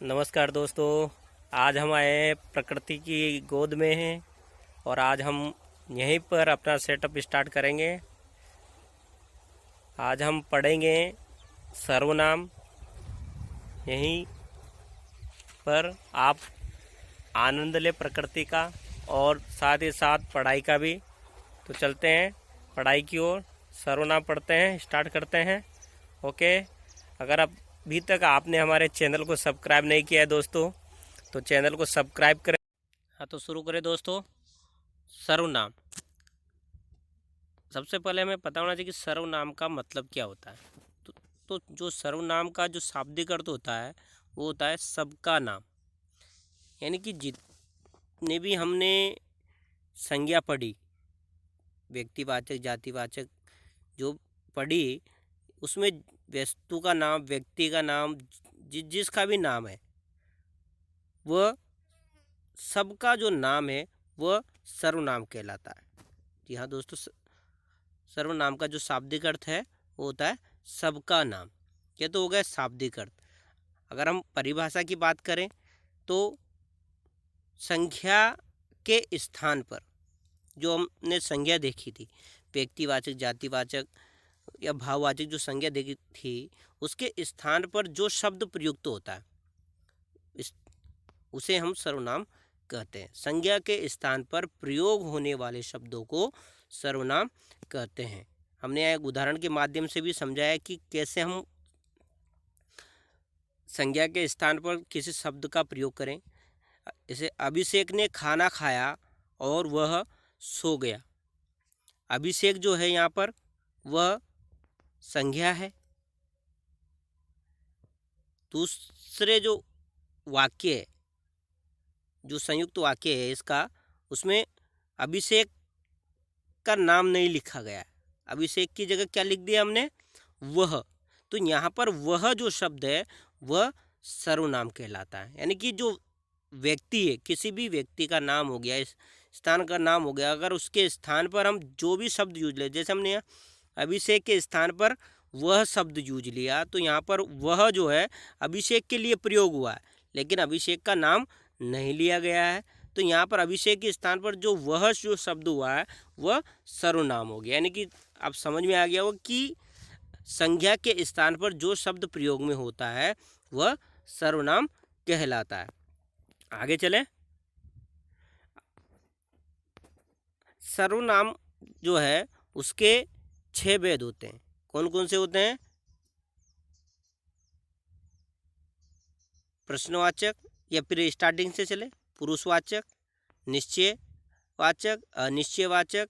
नमस्कार दोस्तों। आज हम आए प्रकृति की गोद में हैं और आज हम यहीं पर अपना सेटअप स्टार्ट करेंगे। आज हम पढ़ेंगे सर्वनाम। यहीं पर आप आनंद ले प्रकृति का और साथ ही साथ पढ़ाई का भी। तो चलते हैं पढ़ाई की ओर। सर्वनाम पढ़ते हैं, स्टार्ट करते हैं। ओके। अगर अभी तक आपने हमारे चैनल को सब्सक्राइब नहीं किया है दोस्तों, तो चैनल को सब्सक्राइब करें। हाँ, तो शुरू करें दोस्तों। सर्वनाम। सबसे पहले हमें पता होना चाहिए कि सर्वनाम का मतलब क्या होता है। तो जो सर्वनाम का जो शाब्दिक अर्थ होता है वो होता है सबका नाम। यानी कि जितने भी हमने संज्ञा पढ़ी, व्यक्तिवाचक जातिवाचक जो पढ़ी, उसमें वस्तु का नाम, व्यक्ति का नाम, जिसका भी नाम है, वह सबका जो नाम है वह सर्वनाम कहलाता है। जी हाँ दोस्तों, सर्वनाम का जो शाब्दिक अर्थ है वो होता है सबका नाम। ये तो हो गया शाब्दिक अर्थ। अगर हम परिभाषा की बात करें तो संख्या के स्थान पर जो हमने संज्ञा देखी थी, व्यक्तिवाचक जातिवाचक या भाववाचक जो संज्ञा देखी थी, उसके स्थान पर जो शब्द प्रयुक्त होता है उसे हम सर्वनाम कहते हैं। संज्ञा के स्थान पर प्रयोग होने वाले शब्दों को सर्वनाम कहते हैं। हमने एक उदाहरण के माध्यम से भी समझाया कि कैसे हम संज्ञा के स्थान पर किसी शब्द का प्रयोग करें। जैसे अभिषेक ने खाना खाया और वह सो गया। अभिषेक जो है यहाँ पर वह संज्ञा है। दूसरे जो वाक्य है, जो संयुक्त वाक्य है इसका, उसमें अभिषेक का नाम नहीं लिखा गया है। अभिषेक की जगह क्या लिख दिया हमने? वह। तो यहाँ पर वह जो शब्द है वह सर्वनाम कहलाता है। यानी कि जो व्यक्ति है, किसी भी व्यक्ति का नाम हो गया, इस स्थान का नाम हो गया, अगर उसके स्थान पर हम जो भी शब्द यूज ले, जैसे हमने अभिषेक के स्थान पर वह शब्द यूज लिया, तो यहाँ पर वह जो है अभिषेक के लिए प्रयोग हुआ है, लेकिन अभिषेक का नाम नहीं लिया गया है। तो यहाँ पर अभिषेक के स्थान पर जो वह जो शब्द हुआ है वह सर्वनाम हो गया। यानी कि अब समझ में आ गया हो कि संज्ञा के स्थान पर जो शब्द प्रयोग में होता है वह सर्वनाम कहलाता है। आगे चले। सर्वनाम जो है उसके 6 भेद होते हैं। कौन कौन से होते हैं? प्रश्नवाचक, या फिर स्टार्टिंग से चले, पुरुषवाचक, निश्चयवाचक, अनिश्चयवाचक,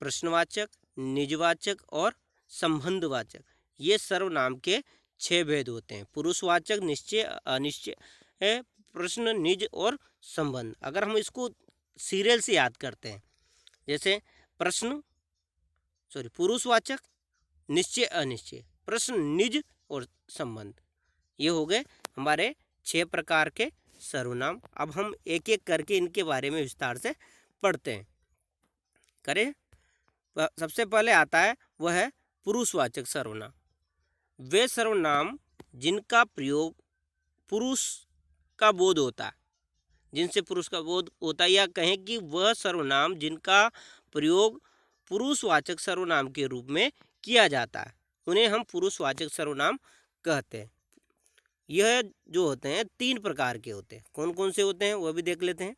प्रश्नवाचक, निजवाचक और संबंधवाचक। ये सर्वनाम के 6 भेद होते हैं। पुरुषवाचक, निश्चय, अनिश्चय, प्रश्न, निज और संबंध। अगर हम इसको सीरियल से याद करते हैं, जैसे पुरुषवाचक, निश्चय अनिश्चय, प्रश्न, निज और संबंध, ये हो गए हमारे 6 प्रकार के सर्वनाम। अब हम एक एक करके इनके बारे में विस्तार से पढ़ते हैं। करें। सबसे पहले आता है वह है पुरुषवाचक सर्वनाम। वे सर्वनाम जिनका प्रयोग पुरुष का बोध होता है, जिनसे पुरुष का बोध होता है, या कहें कि वह सर्वनाम जिनका प्रयोग पुरुषवाचक सर्वनाम के रूप में किया जाता है, उन्हें हम पुरुषवाचक सर्वनाम कहते हैं। यह जो होते हैं 3 प्रकार के होते हैं। कौन कौन से होते हैं वह भी देख लेते हैं।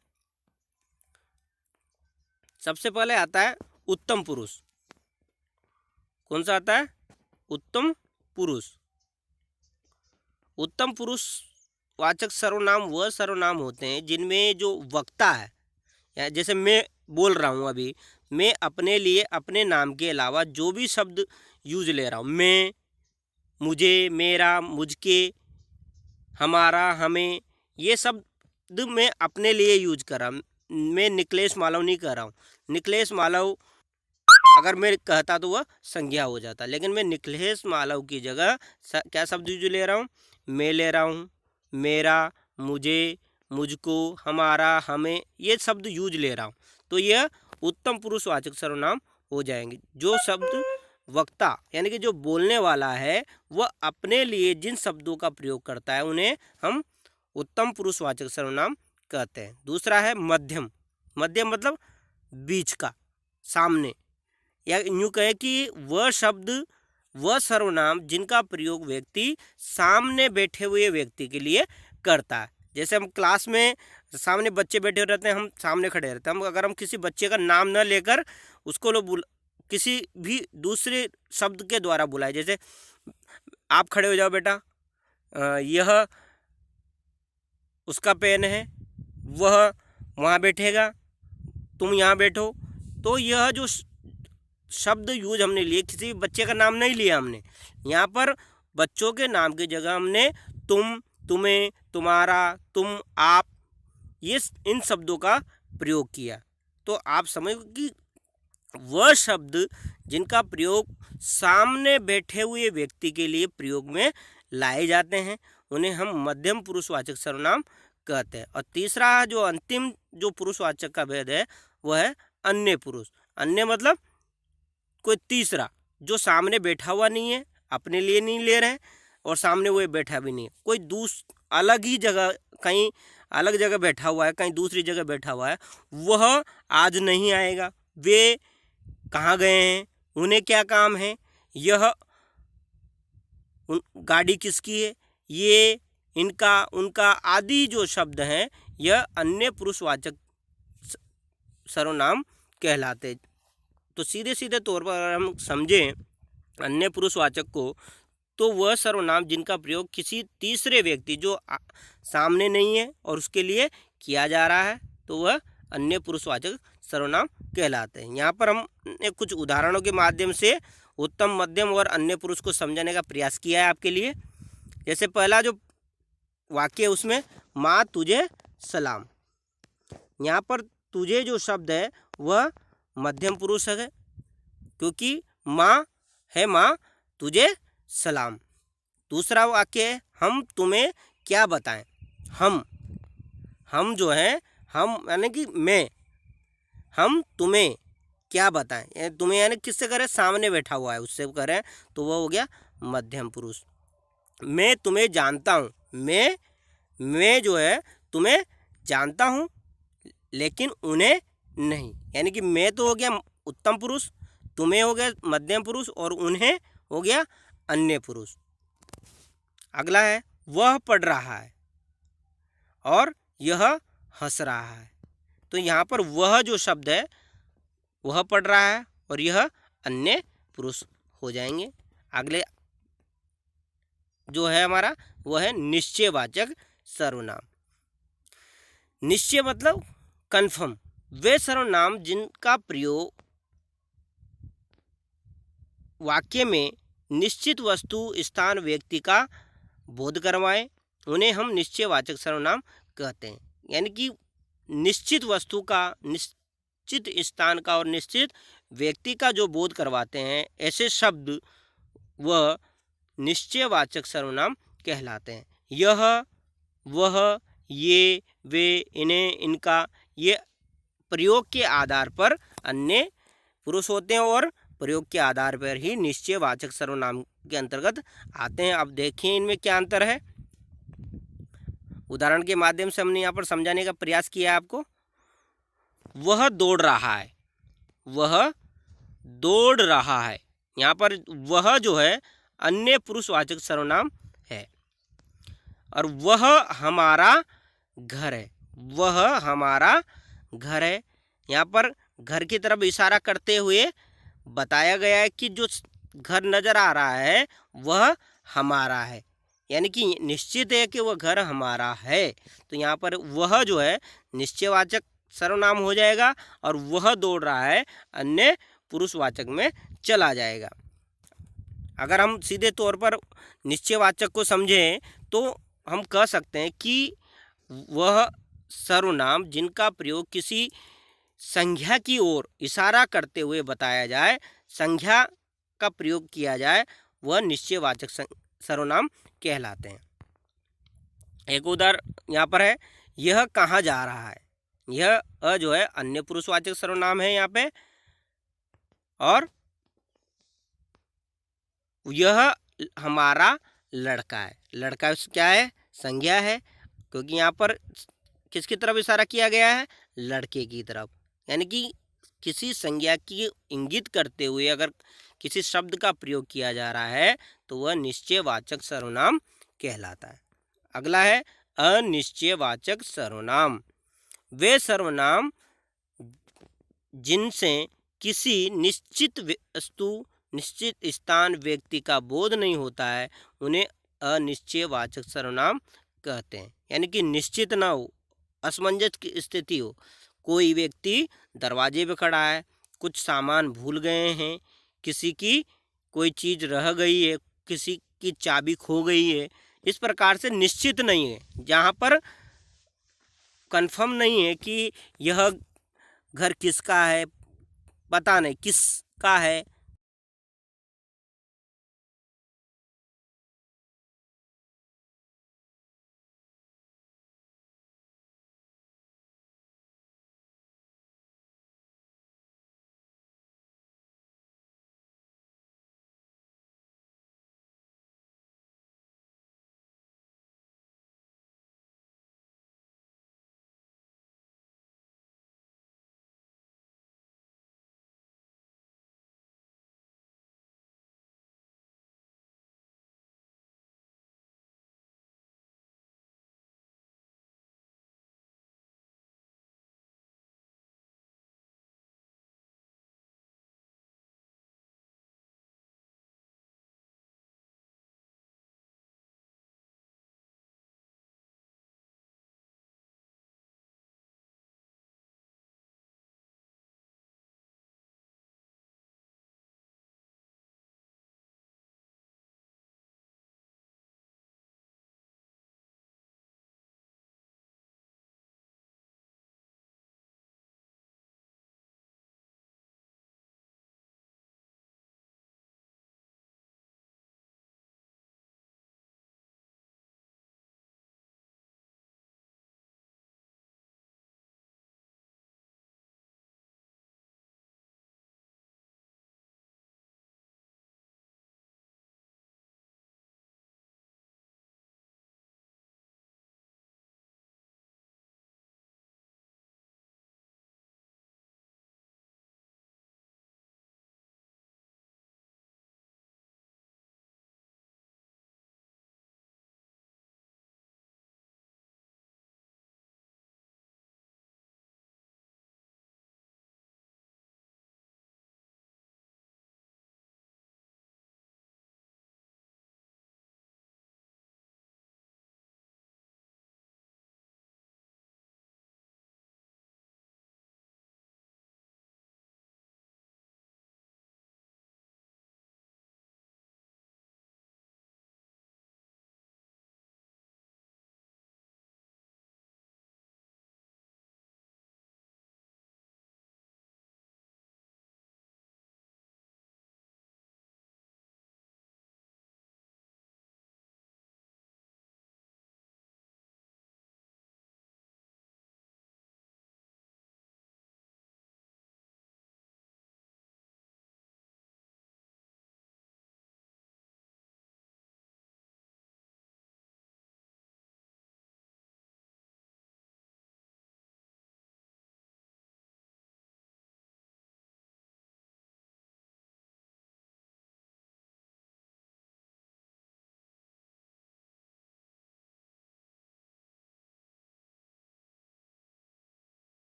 सबसे पहले आता है उत्तम पुरुष। कौन सा आता है? उत्तम पुरुष। उत्तम पुरुष वाचक सर्वनाम वह सर्वनाम होते हैं जिनमें जो वक्ता है, या जैसे मैं बोल रहा हूँ अभी, मैं अपने लिए अपने नाम के अलावा जो भी शब्द यूज ले रहा हूँ, मैं, मुझे, मेरा, मुझके, हमारा, हमें, ये शब्द मैं अपने लिए यूज कर रहा हूँ। मैं निकलेश मालव नहीं कर रहा हूँ। निकलेश मालव अगर मैं कहता तो वह संज्ञा हो जाता, लेकिन मैं निकलेश मालव की जगह क्या शब्द यूज ले रहा हूँ? मैं ले रहा हूँ, मेरा, मुझे, मुझको, हमारा, हमें, ये शब्द यूज ले रहा हूँ। तो यह उत्तम पुरुषवाचक सर्वनाम हो जाएंगे। जो शब्द वक्ता यानी कि जो बोलने वाला है वह अपने लिए जिन शब्दों का प्रयोग करता है उन्हें हम उत्तम पुरुषवाचक सर्वनाम कहते हैं। दूसरा है मध्यम। मध्यम मतलब बीच का, सामने, या यूँ कहे कि वह शब्द, वह सर्वनाम जिनका प्रयोग व्यक्ति सामने बैठे हुए व्यक्ति के लिए करता है। जैसे हम क्लास में सामने बच्चे बैठे रहते हैं, हम सामने खड़े रहते हैं, हम अगर हम किसी बच्चे का नाम न लेकर उसको किसी भी दूसरे शब्द के द्वारा बुलाए, जैसे आप खड़े हो जाओ बेटा, यह उसका पेन है, वह वहाँ बैठेगा, तुम यहाँ बैठो, तो यह जो शब्द यूज हमने लिए, किसी बच्चे का नाम नहीं लिया हमने, यहाँ पर बच्चों के नाम की जगह हमने तुम, तुम्हें, तुम्हारा, तुम, आप, ये इन शब्दों का प्रयोग किया। तो आप समझो कि वह शब्द जिनका प्रयोग सामने बैठे हुए व्यक्ति के लिए प्रयोग में लाए जाते हैं उन्हें हम मध्यम पुरुषवाचक सर्वनाम कहते हैं। और तीसरा जो अंतिम जो पुरुषवाचक का भेद है वह है अन्य पुरुष। अन्य मतलब कोई तीसरा जो सामने बैठा हुआ नहीं है, अपने लिए नहीं ले रहे हैं और सामने वो बैठा भी नहीं है, कोई अलग ही जगह, कहीं अलग जगह बैठा हुआ है, कहीं दूसरी जगह बैठा हुआ है, वह आज नहीं आएगा, वे कहाँ गए हैं, उन्हें क्या काम है, यह गाड़ी किसकी है, ये, इनका, उनका आदि जो शब्द हैं यह अन्य पुरुषवाचक सर्वनाम कहलाते। तो सीधे सीधे तौर पर अगर हम समझें अन्य पुरुषवाचक को, तो वह सर्वनाम जिनका प्रयोग किसी तीसरे व्यक्ति जो सामने नहीं है और उसके लिए किया जा रहा है, तो वह अन्य पुरुषवाचक सर्वनाम कहलाते हैं। यहाँ पर हमने कुछ उदाहरणों के माध्यम से उत्तम, मध्यम और अन्य पुरुष को समझाने का प्रयास किया है आपके लिए। जैसे पहला जो वाक्य है उसमें माँ तुझे सलाम, यहाँ पर तुझे जो शब्द है वह मध्यम पुरुष है क्योंकि माँ है, माँ तुझे सलाम। दूसरा वाक्य है हम तुम्हें क्या बताएं। हम जो है, हम यानी कि मैं, हम तुम्हें क्या बताएं, तुम्हें यानी किससे करें, सामने बैठा हुआ है उससे करें, तो वह हो गया मध्यम पुरुष। मैं तुम्हें जानता हूँ, मैं जो है तुम्हें जानता हूँ लेकिन उन्हें नहीं, यानी कि मैं तो हो गया उत्तम पुरुष, तुम्हें हो गया मध्यम पुरुष और उन्हें हो गया अन्य पुरुष। अगला है वह पढ़ रहा है और यह हंस रहा है। तो यहाँ पर वह जो शब्द है वह पढ़ रहा है और यह अन्य पुरुष हो जाएंगे। अगले जो है हमारा वह है निश्चयवाचक सर्वनाम। निश्चय मतलब कन्फर्म, वे सर्वनाम जिनका प्रयोग वाक्य में निश्चित वस्तु, स्थान, व्यक्ति का बोध करवाएं, उन्हें हम निश्चयवाचक सर्वनाम कहते हैं। यानी कि निश्चित वस्तु का, निश्चित स्थान का और निश्चित व्यक्ति का जो बोध करवाते हैं ऐसे शब्द वह निश्चयवाचक सर्वनाम कहलाते हैं। यह, वह, ये, वे, इन्हें, इनका, ये प्रयोग के आधार पर अन्य पुरुष होते हैं और प्रयोग के आधार पर ही निश्चयवाचक सर्वनाम के अंतर्गत आते हैं। अब देखिए इनमें क्या अंतर है। उदाहरण के माध्यम से हमने यहाँ पर समझाने का प्रयास किया है आपको। वह दौड़ रहा है, वह दौड़ रहा है, यहाँ पर वह जो है अन्य पुरुषवाचक सर्वनाम है। और वह हमारा घर है, वह हमारा घर है, यहाँ पर घर की तरफ इशारा करते हुए बताया गया है कि जो घर नज़र आ रहा है वह हमारा है, यानी कि निश्चित है कि वह घर हमारा है। तो यहाँ पर वह जो है निश्चयवाचक सर्वनाम हो जाएगा और वह दौड़ रहा है अन्य पुरुषवाचक में चला जाएगा। अगर हम सीधे तौर पर निश्चयवाचक को समझें तो हम कह सकते हैं कि वह सर्वनाम जिनका प्रयोग किसी संज्ञा की ओर इशारा करते हुए बताया जाए, संज्ञा का प्रयोग किया जाए, वह निश्चयवाचक सर्वनाम कहलाते हैं। एक उदाहरण यहाँ पर है, यह कहाँ जा रहा है। यह जो है अन्य पुरुषवाचक सर्वनाम है यहाँ पे, और यह हमारा लड़का है। लड़का क्या है? संज्ञा है, क्योंकि यहाँ पर किसकी तरफ इशारा किया गया है? लड़के की तरफ। यानी कि किसी संज्ञा की इंगित करते हुए अगर किसी शब्द का प्रयोग किया जा रहा है तो वह निश्चयवाचक सर्वनाम कहलाता है। अगला है अनिश्चयवाचक सर्वनाम। वे सर्वनाम जिनसे किसी निश्चित वस्तु, निश्चित स्थान, व्यक्ति का बोध नहीं होता है, उन्हें अनिश्चयवाचक सर्वनाम कहते हैं। यानी कि निश्चित ना हो, असमंजस की स्थिति हो। कोई व्यक्ति दरवाजे पे खड़ा है, कुछ सामान भूल गए हैं, किसी की कोई चीज़ रह गई है, किसी की चाबी खो गई है, इस प्रकार से निश्चित नहीं है, जहाँ पर कंफर्म नहीं है कि यह घर किसका है, पता नहीं किसका है,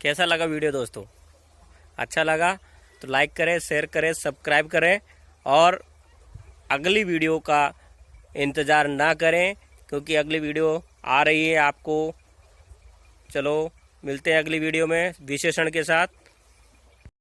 कैसा लगा वीडियो दोस्तों? अच्छा लगा तो लाइक करें, शेयर करें, सब्सक्राइब करें और अगली वीडियो का इंतज़ार ना करें, क्योंकि अगली वीडियो आ रही है आपको। चलो मिलते हैं अगली वीडियो में विशेषण के साथ।